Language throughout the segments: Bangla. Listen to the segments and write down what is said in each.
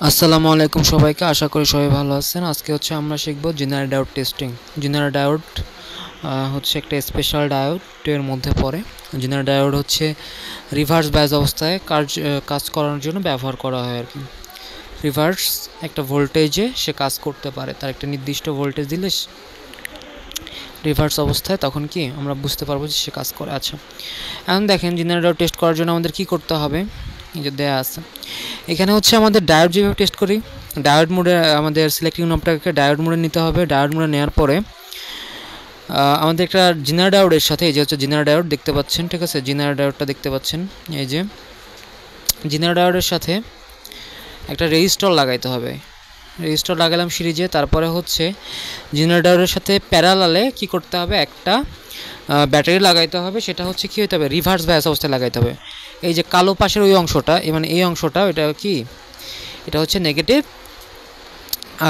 আসসালামু আলাইকুম সবাইকে, আশা করি সবাই ভালো আছেন। আজকে হচ্ছে আমরা শিখব general diode testing. General diode হচ্ছে একটা স্পেশাল ডায়োডের মধ্যে পড়ে। জেনারেল ডায়োড হচ্ছে রিভার্স বায়াস অবস্থায় কাজ করার জন্য ব্যবহার করা হয় আর কি। রিভার্স একটা ভোল্টেজে সে কাজ করতে পারে, তার একটা নির্দিষ্ট ভোল্টেজ দিলে রিভার্স অবস্থায় তখন কি আমরা বুঝতে পারবো যে সে কাজ করে। আচ্ছা, এখন দেখেন জেনারেল ডায়োড টেস্ট করার জন্য আমাদের কি করতে হবে, এই যে দেয়া আছে এখানে হচ্ছে আমাদের ডায়োড যেভাবে টেস্ট করি, ডায়োড মোডে আমাদের সিলেক্টিং নবটাকে ডায়োড মোডে নিতে হবে। ডায়োড মোডে নেওয়ার পরে আমাদের একটা জেনারেল ডায়োডের সাথে, এই যে হচ্ছে জেনারেল ডায়োড দেখতে পাচ্ছেন, ঠিক আছে, জেনারেল ডায়োডটা দেখতে পাচ্ছেন, এই যে জেনারেল ডায়োডের সাথে একটা রেজিস্টর লাগাইতে হবে। রেজিস্টর লাগালাম সিরিজে। তারপরে হচ্ছে জেনারেল ডায়োডের সাথে প্যারালালে কি করতে হবে, একটা ব্যাটারি লাগাইতে হবে। সেটা হচ্ছে কি হতে হবে, রিভার্স বায়াস অবস্থায় লাগাইতে হবে। এই যে কালো পাশের ওই অংশটা, মানে এই অংশটা, এটা কি, এটা হচ্ছে নেগেটিভ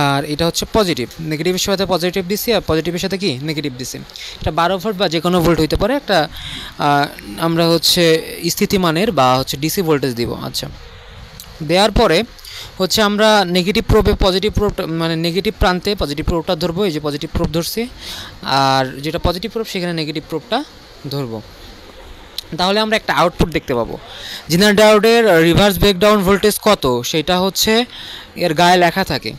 আর এটা হচ্ছে পজিটিভ। নেগেটিভের সাথে পজিটিভ দিছি আর পজিটিভের সাথে কি নেগেটিভ দিছি। এটা 12 ভোল্ট বা যে কোনো ভোল্ট হইতে পারে, একটা আমরা হচ্ছে স্থিতিমানের বা হচ্ছে ডিসি ভোল্টেজ দিব। আচ্ছা, দেওয়ার পরে হচ্ছে আমরা নেগেটিভ প্রোবে পজিটিভ প্রোব, মানে নেগেটিভ প্রান্তে পজিটিভ প্রোবটা ধরবো। এই যে পজিটিভ প্রোব ধরছি, আর যেটা পজিটিভ প্রোব সেখানে নেগেটিভ প্রোবটা ধরবো। তাহলে আমরা একটা আউটপুট দেখতে পাবো। জেনারেল ডায়োডের রিভার্স ব্রেকডাউন ভোল্টেজ কত সেটা হচ্ছে এর গায়ে লেখা থাকে।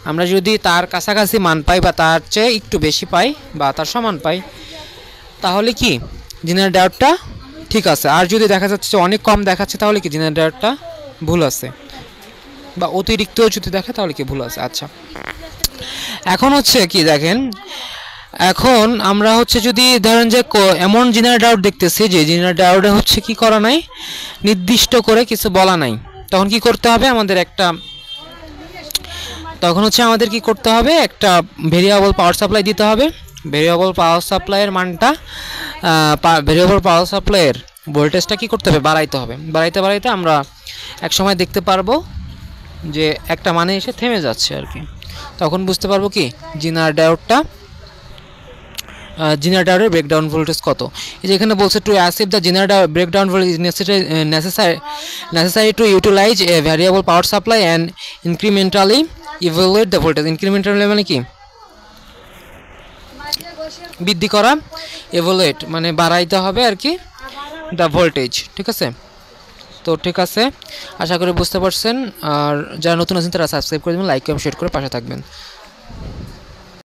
আমরা যদি তার কাছাকাছি মান পাই বা তার চেয়ে একটু বেশি পাই বা তার সমান পাই, তাহলে কি জেনারেল ডায়োডটা ঠিক আছে। আর যদি দেখা যাচ্ছে অনেক কম দেখাচ্ছে, তাহলে কি জেনারেল ডায়োডটা ভুল আছে, বা অতিরিক্তও যদি দেখে তাহলে কি ভুল আছে। আচ্ছা, এখন হচ্ছে কি দেখেন, এখন আমরা হচ্ছে যদি ধরেন যে এমন জেনারেল ডায়োড দেখতেছি যে জেনারেল ডায়োডে হচ্ছে কি করা নাই, নির্দিষ্ট করে কিছু বলা নাই, তখন কি করতে হবে আমাদের আমাদের কি করতে হবে, একটা ভেরিয়েবল পাওয়ার সাপ্লাই দিতে হবে। ভেরিয়েবল পাওয়ার সাপ্লাইয়ের মানটা, ভেরিয়েবল পাওয়ার সাপ্লাইয়ের ভোল্টেজটা কি করতে হবে, বাড়াইতে হবে। বাড়াইতে বাড়াইতে আমরা এক সময় দেখতে পারবো যে একটা মানে এসে থেমে যাচ্ছে আর কি। তখন বুঝতে পারবো কি জেনারেল ডায়োডের ব্রেকডাউন ভোল্টেজ কত। এই যে এখানে বলছে to achieve the general breakdown voltage necessary to utilise a variable power supply and incrementally evaluate the voltage. Incrementally মানে কি, বৃদ্ধি করা, ইভ্যালুয়েট মানে বাড়াইতে হবে আর কি, দ্য ভোল্টেজ। ঠিক আছে, তো ঠিক আছে, আশা করি বুঝতে পারছেন। আর যারা নতুন আছেন তারা সাবস্ক্রাইব করে দেবেন, লাইক কমেন্ট শেয়ার করে পাশে থাকবেন।